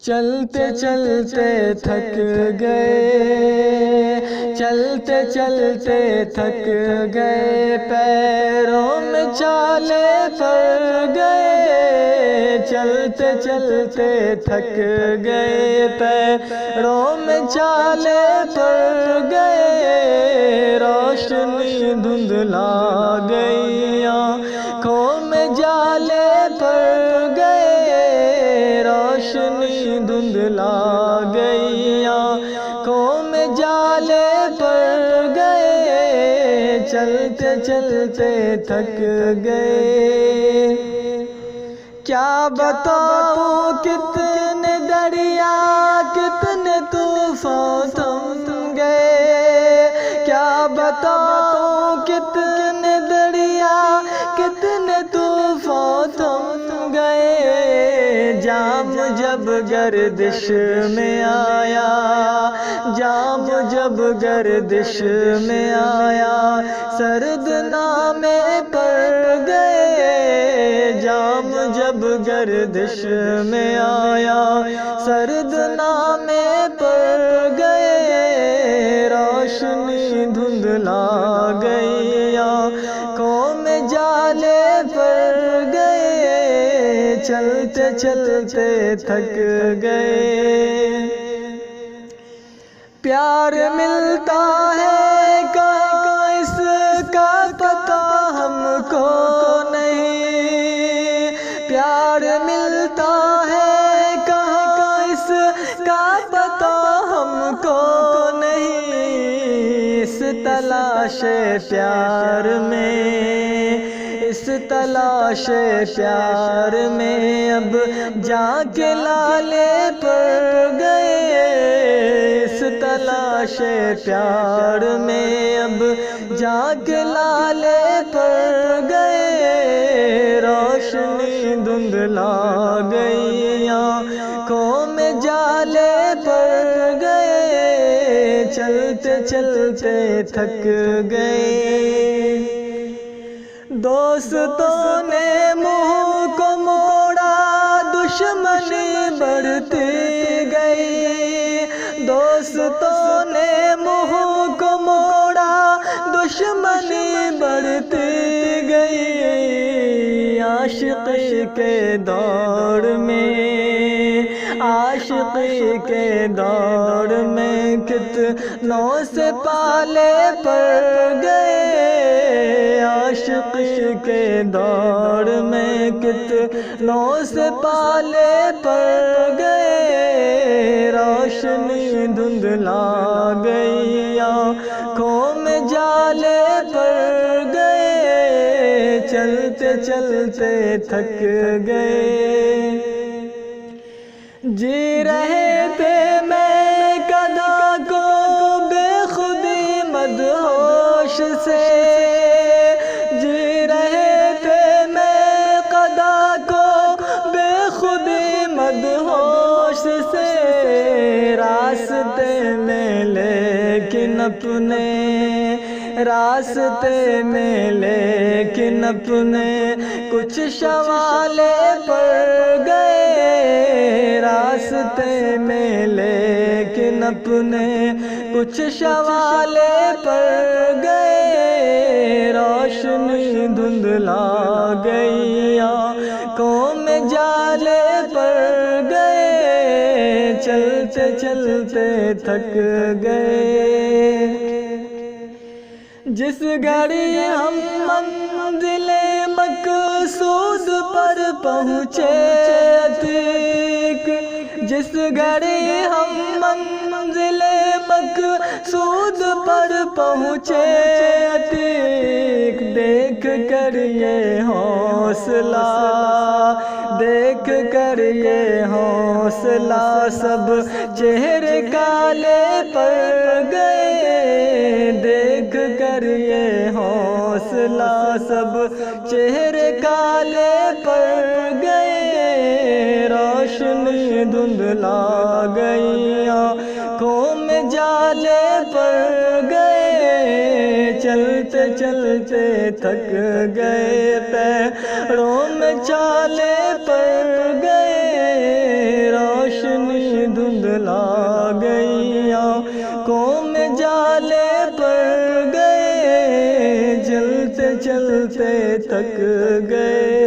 چلتے چلتے تھک گئے، چلتے چلتے تھک گئے، پیروں میں چھالے پڑ گئے، چلتے چلتے تھک گئے، پیروں میں چھالے پڑ گئے، روشنی دھندلا گئی، آنکھوں میں جالے پڑ گئے، روشنی دھندلا گئی، آنکھوں میں جالے پڑ گئے، چلتے چلتے تھک گئے۔ کیا بتاؤں کتنے دریا کتنے طوفان تھم گئے، کیا بتاؤں کتنے دریا کتنے طوفان تھم گئے، جام جب گردش میں آیا، جام جب گردش میں آیا، سرد نامے پڑ گئے، جام جب گردش میں آیا، سرد نامے پڑ گئے، روشنی دھندلا گئی، آنکھوں میں جالے پڑ گئے، چلتے چلتے تھک گئے۔ پیار ملتا ہے کہاں اس کا پتہ ہم کو نہیں، پیار ملتا ہے کہاں اس کا پتہ ہم کو نہیں، اس تلاش پیار میں، اس تلاش پیار میں اب جا کے لالے پڑ گئے، اس تلاش پیار میں اب جا کے لالے پڑ گئے، روشنی دھندلا گئی، آنکھوں میں جالے پڑ گئے، چلتے چلتے تھک گئے۔ دوستوں نے منہ کو موڑا، دشمنی بڑھتی گئی، دوستوں نے منہ کو موڑا، دشمنی بڑھتی گئی، عاشقی کے دور میں، عاشقی کے دور میں کتنوں سے پالے پڑ گئے، عاشقی کے دور میں کتنوں سے پالے پڑ گئے، روشنی دھندلا گئی، آنکھوں میں جالے پڑ گئے، چلتے چلتے تھک گئے۔ جی رہے تھے میں گدا کو بے خودی مدہوش سے، جی رہے تھے میں گدا کو بے خودی مدہوش سے، راستے میں لیکن اپنے، راستے میں لیکن اپنے کچھ شوالے پڑ گئے، راستے میں لیکن اپنے کچھ شوالے پڑ گئے، روشنی دھندلا گئی، آنکھوں میں جالے پڑ گئے، چلتے چلتے تھک گئے۔ جس گھڑی ہم منزل مقصود پر پہنچے عتیق، جس گھڑی ہم منزل مقصود پر پہنچے عتیق، دیکھ کر یہ حوصلہ، دیکھ کر یہ حوصلہ، سب چہرے کالے پڑ گئے، دیکھ کر یہ حوصلہ، سب چہرے کالے پڑ گئے، روشنی دھندلا گئی، آنکھوں میں جالے پڑ گئے، چلتے چلتے تھک گئے، پیروں میں چھالے پڑ گئے، روشنی قوم جالے پر گئے، چلتے چلتے تھک گئے،